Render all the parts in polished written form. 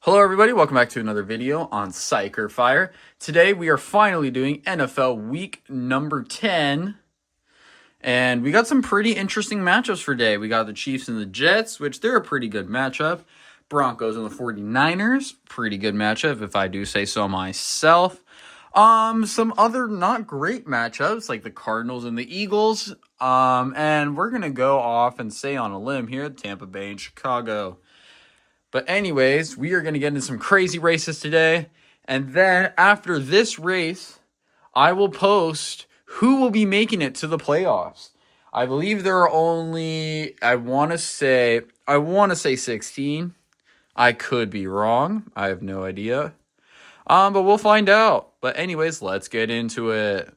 Hello everybody, welcome back to another video on Psycher Fire. Today we are finally doing NFL week number 10. And we got some pretty interesting matchups for today. We got the Chiefs and the Jets, which they're a pretty good matchup. Broncos and the 49ers, pretty good matchup if I do say so myself. Some other not great matchups like the Cardinals and the Eagles. And we're going to go off and say on a limb here, Tampa Bay and Chicago. But anyways, we are going to get into some crazy races today. And then after this race, I will post who will be making it to the playoffs. I believe there are only, I want to say 16. I could be wrong. I have no idea. But we'll find out. But anyways, let's get into it.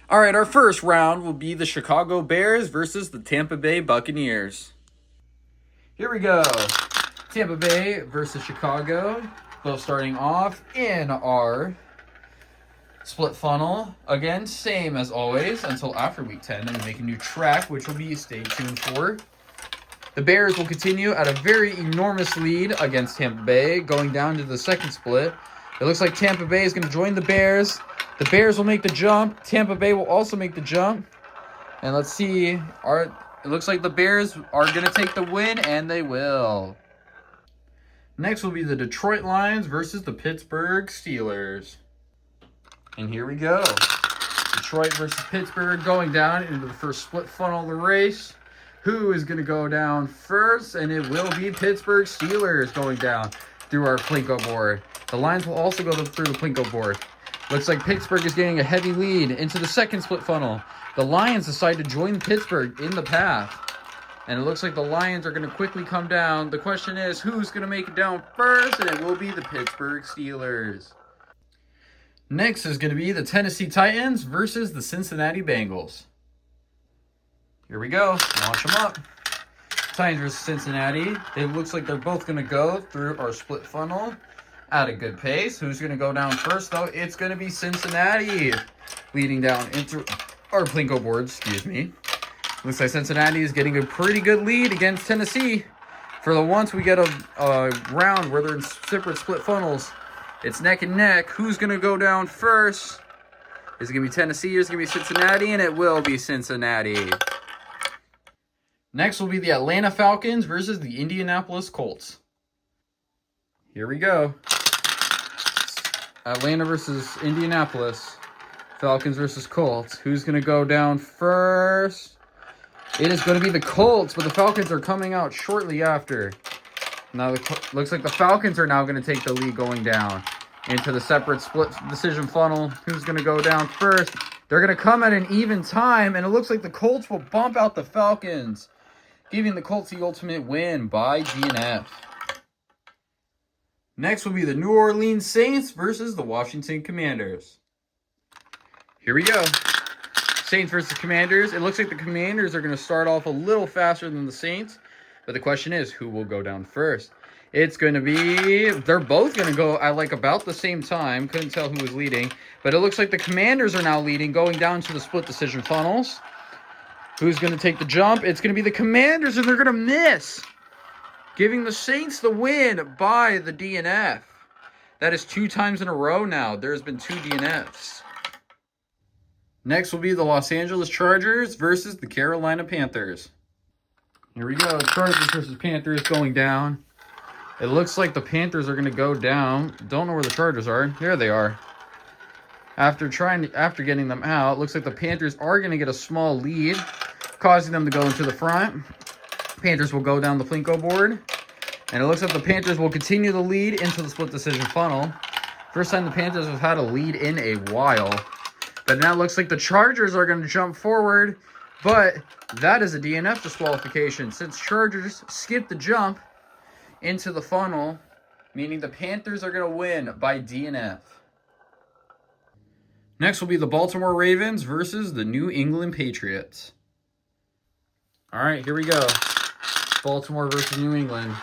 All right, our first round will be the Chicago Bears versus the Tampa Bay Buccaneers. Here we go. Tampa Bay versus Chicago. Both starting off in our split funnel. Again, same as always until after week 10. Then we make a new track, which will be stay tuned for. The Bears will continue at a very enormous lead against Tampa Bay, going down to the second split. It looks like Tampa Bay is going to join the Bears. The Bears will make the jump. Tampa Bay will also make the jump. And let's see. It looks like the Bears are going to take the win, and they will. Next will be the Detroit Lions versus the Pittsburgh Steelers. And here we go. Detroit versus Pittsburgh going down into the first split funnel of the race. Who is going to go down first? And it will be Pittsburgh Steelers going down through our Plinko board. The Lions will also go through the Plinko board. Looks like Pittsburgh is getting a heavy lead into the second split funnel. The Lions decide to join Pittsburgh in the path. And it looks like the Lions are going to quickly come down. The question is, who's going to make it down first? And it will be the Pittsburgh Steelers. Next is going to be the Tennessee Titans versus the Cincinnati Bengals. Here we go. Launch them up. Titans versus Cincinnati. It looks like they're both going to go through our split funnel at a good pace. Who's going to go down first, though? It's going to be Cincinnati leading down into our Plinko board, excuse me. Looks like Cincinnati is getting a pretty good lead against Tennessee. For the once we get a round where they're in separate split funnels, it's neck and neck. Who's going to go down first? Is it going to be Tennessee or is it going to be Cincinnati? And it will be Cincinnati. Next will be the Atlanta Falcons versus the Indianapolis Colts. Here we go. Atlanta versus Indianapolis. Falcons versus Colts. Who's going to go down first? It is going to be the Colts, but the Falcons are coming out shortly after. Now, looks like the Falcons are now going to take the lead going down into the separate split decision funnel. Who's going to go down first? They're going to come at an even time, and it looks like the Colts will bump out the Falcons, giving the Colts the ultimate win by DNF. Next will be the New Orleans Saints versus the Washington Commanders. Here we go. Saints versus Commanders. It looks like the Commanders are going to start off a little faster than the Saints. But the question is, who will go down first? It's going to be, they're both going to go at like about the same time. Couldn't tell who was leading. But it looks like the Commanders are now leading, going down to the split decision funnels. Who's going to take the jump? It's going to be the Commanders, and they're going to miss, giving the Saints the win by the DNF. That is 2 times in a row now. There's been 2 DNFs. Next will be the Los Angeles Chargers versus the Carolina Panthers. Here we go. Chargers versus Panthers going down. It looks like the Panthers are going to go down. Don't know where the Chargers are. There they are. After getting them out, looks like the Panthers are going to get a small lead, causing them to go into the front. Panthers will go down the Plinko board. And it looks like the Panthers will continue the lead into the split decision funnel. First time the Panthers have had a lead in a while. But now it looks like the Chargers are going to jump forward. But that is a DNF disqualification since Chargers skipped the jump into the funnel, meaning the Panthers are going to win by DNF. Next will be the Baltimore Ravens versus the New England Patriots. All right, here we go. Baltimore versus New England.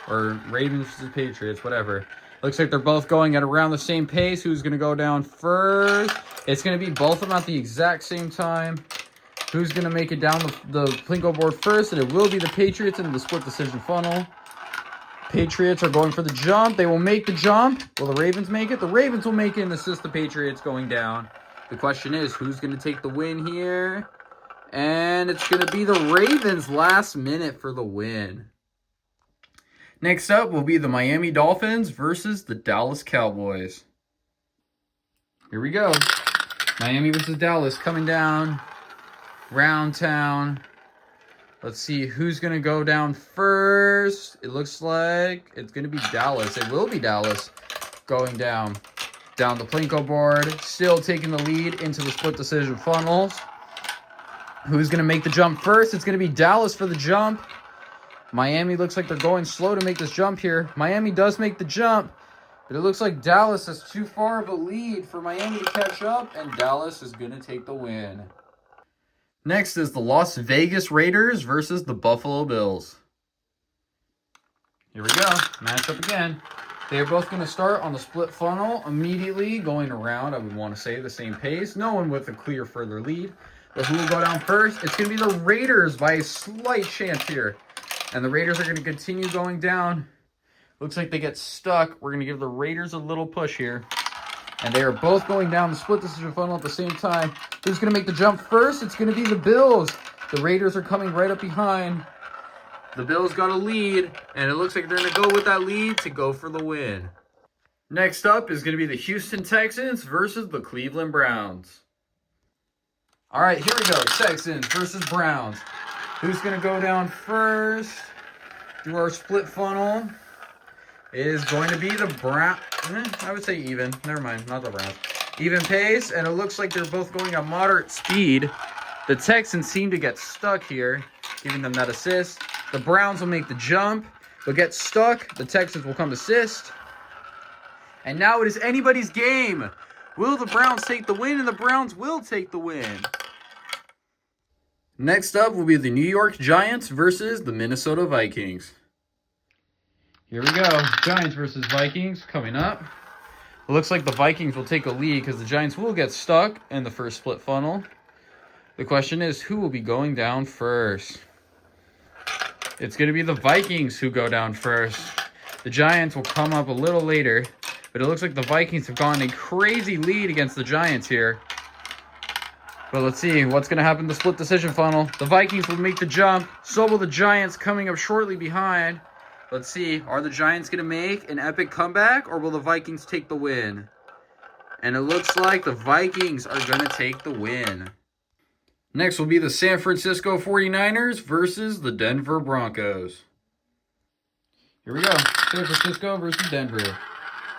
Or Ravens versus Patriots, whatever. Looks like they're both going at around the same pace. Who's going to go down first? It's going to be both of them at the exact same time. Who's going to make it down the Plinko board first? And it will be the Patriots in the split decision funnel. Patriots are going for the jump. They will make the jump. Will the Ravens make it? The Ravens will make it and assist the Patriots going down. The question is, who's going to take the win here? And it's going to be the Ravens last minute for the win. Next up will be the Miami Dolphins versus the Dallas Cowboys. Here we go. Miami versus Dallas coming down. Round town. Let's see who's going to go down first. It looks like it's going to be Dallas. It will be Dallas going down. Down the Plinko board. Still taking the lead into the split decision funnels. Who's going to make the jump first? It's going to be Dallas for the jump. Miami looks like they're going slow to make this jump here. Miami does make the jump, but it looks like Dallas has too far of a lead for Miami to catch up, and Dallas is going to take the win. Next is the Las Vegas Raiders versus the Buffalo Bills. Here we go. Matchup again. They are both going to start on the split funnel immediately, going around, I would want to say, the same pace. No one with a clear further lead. But who will go down first? It's going to be the Raiders by a slight chance here. And the Raiders are going to continue going down. Looks like they get stuck. We're going to give the Raiders a little push here. And they are both going down the split decision funnel at the same time. Who's going to make the jump first? It's going to be the Bills. The Raiders are coming right up behind. The Bills got a lead, and it looks like they're going to go with that lead to go for the win. Next up is going to be the Houston Texans versus the Cleveland Browns. All right, here we go. Texans versus Browns. Who's going to go down first? Do our split funnel. It is going to be the Browns. I would say even. Never mind, not the Browns. Even pace, and it looks like they're both going at moderate speed. The Texans seem to get stuck here, giving them that assist. The Browns will make the jump, but get stuck. The Texans will come assist. And now it is anybody's game. Will the Browns take the win? And the Browns will take the win. Next up will be the New York Giants versus the Minnesota Vikings. Here we go. Giants versus Vikings coming up. It looks like the Vikings will take a lead because the Giants will get stuck in the first split funnel. The question is, who will be going down first? It's going to be the Vikings who go down first. The Giants will come up a little later, but it looks like the Vikings have gotten a crazy lead against the Giants here. But let's see what's going to happen in the split decision funnel. The Vikings will make the jump. So will the Giants coming up shortly behind. Let's see. Are the Giants going to make an epic comeback, or will the Vikings take the win? And it looks like the Vikings are going to take the win. Next will be the San Francisco 49ers versus the Denver Broncos. Here we go. San Francisco versus Denver.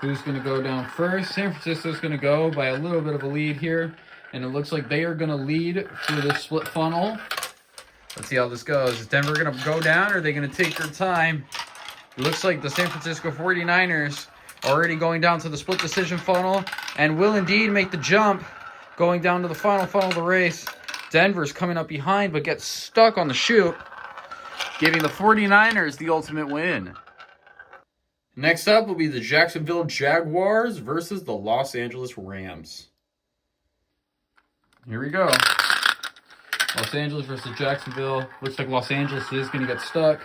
Who's going to go down first? San Francisco's going to go by a little bit of a lead here. And it looks like they are going to lead through this split funnel. Let's see how this goes. Is Denver going to go down, or are they going to take their time? It looks like the San Francisco 49ers are already going down to the split decision funnel and will indeed make the jump going down to the final funnel of the race. Denver's coming up behind but gets stuck on the chute, giving the 49ers the ultimate win. Next up will be the Jacksonville Jaguars versus the Los Angeles Rams. Here we go. Los Angeles versus Jacksonville. Looks like Los Angeles is going to get stuck.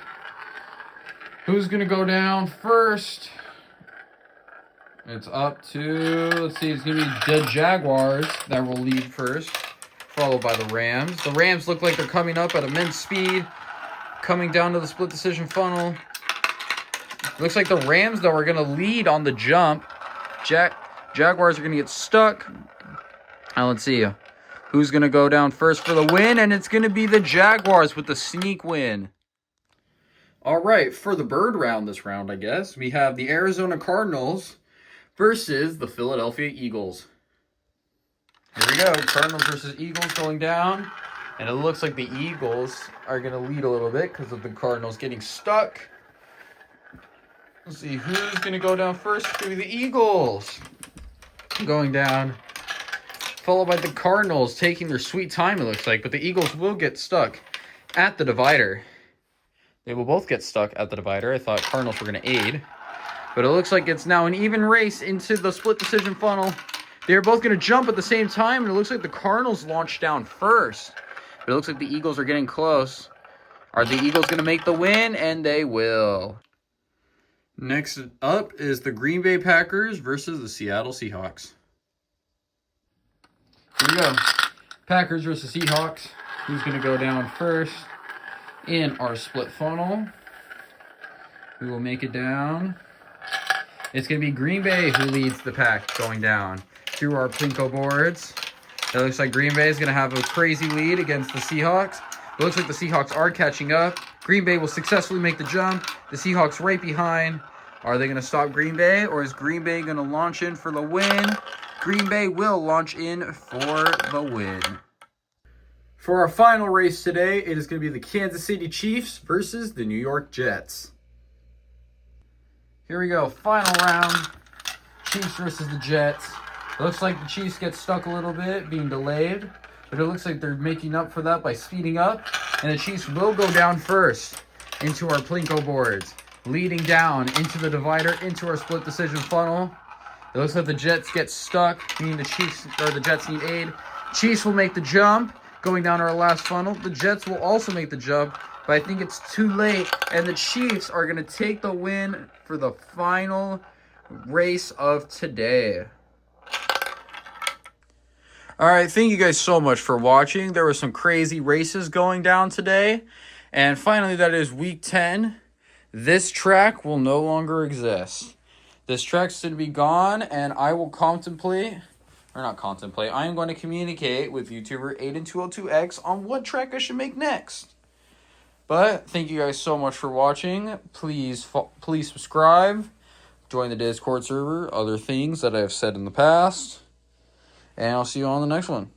Who's going to go down first? It's up to, let's see, it's going to be the Jaguars that will lead first, followed by the Rams. The Rams look like they're coming up at immense speed, coming down to the split decision funnel. Looks like the Rams, though, are going to lead on the jump. Jaguars are going to get stuck. Now, let's see. Who's going to go down first for the win? And it's going to be the Jaguars with the sneak win. All right, for the bird round this round, I guess, we have the Arizona Cardinals versus the Philadelphia Eagles. Here we go. Cardinals versus Eagles going down. And it looks like the Eagles are going to lead a little bit because of the Cardinals getting stuck. Let's see who's going to go down first. It's going to be the Eagles going down, followed by the Cardinals taking their sweet time, it looks like. But the Eagles will get stuck at the divider. They will both get stuck at the divider. I thought Cardinals were going to aid. But it looks like it's now an even race into the split decision funnel. They're both going to jump at the same time. And it looks like the Cardinals launched down first. But it looks like the Eagles are getting close. Are the Eagles going to make the win? And they will. Next up is the Green Bay Packers versus the Seattle Seahawks. Here we go. Packers versus Seahawks. Who's going to go down first in our split funnel? We will make it down. It's going to be Green Bay who leads the pack going down through our Plinko boards. It looks like Green Bay is going to have a crazy lead against the Seahawks. It looks like the Seahawks are catching up. Green Bay will successfully make the jump. The Seahawks right behind. Are they going to stop Green Bay, or is Green Bay going to launch in for the win? Green Bay will launch in for the win. For our final race today, it is going to be the Kansas City Chiefs versus the New York Jets. Here we go, final round. Chiefs versus the Jets. It looks like the Chiefs get stuck a little bit, being delayed. But it looks like they're making up for that by speeding up. And the Chiefs will go down first into our Plinko boards, leading down into the divider, into our split decision funnel. It looks like the Jets get stuck, meaning the Jets need aid. Chiefs will make the jump, going down our last funnel. The Jets will also make the jump, but I think it's too late. And the Chiefs are going to take the win for the final race of today. All right, thank you guys so much for watching. There were some crazy races going down today. And finally, that is week 10. This track will no longer exist. This track's going to be gone, and I will I am going to communicate with YouTuber Aiden202X on what track I should make next. But thank you guys so much for watching. Please subscribe, join the Discord server, other things that I have said in the past. And I'll see you on the next one.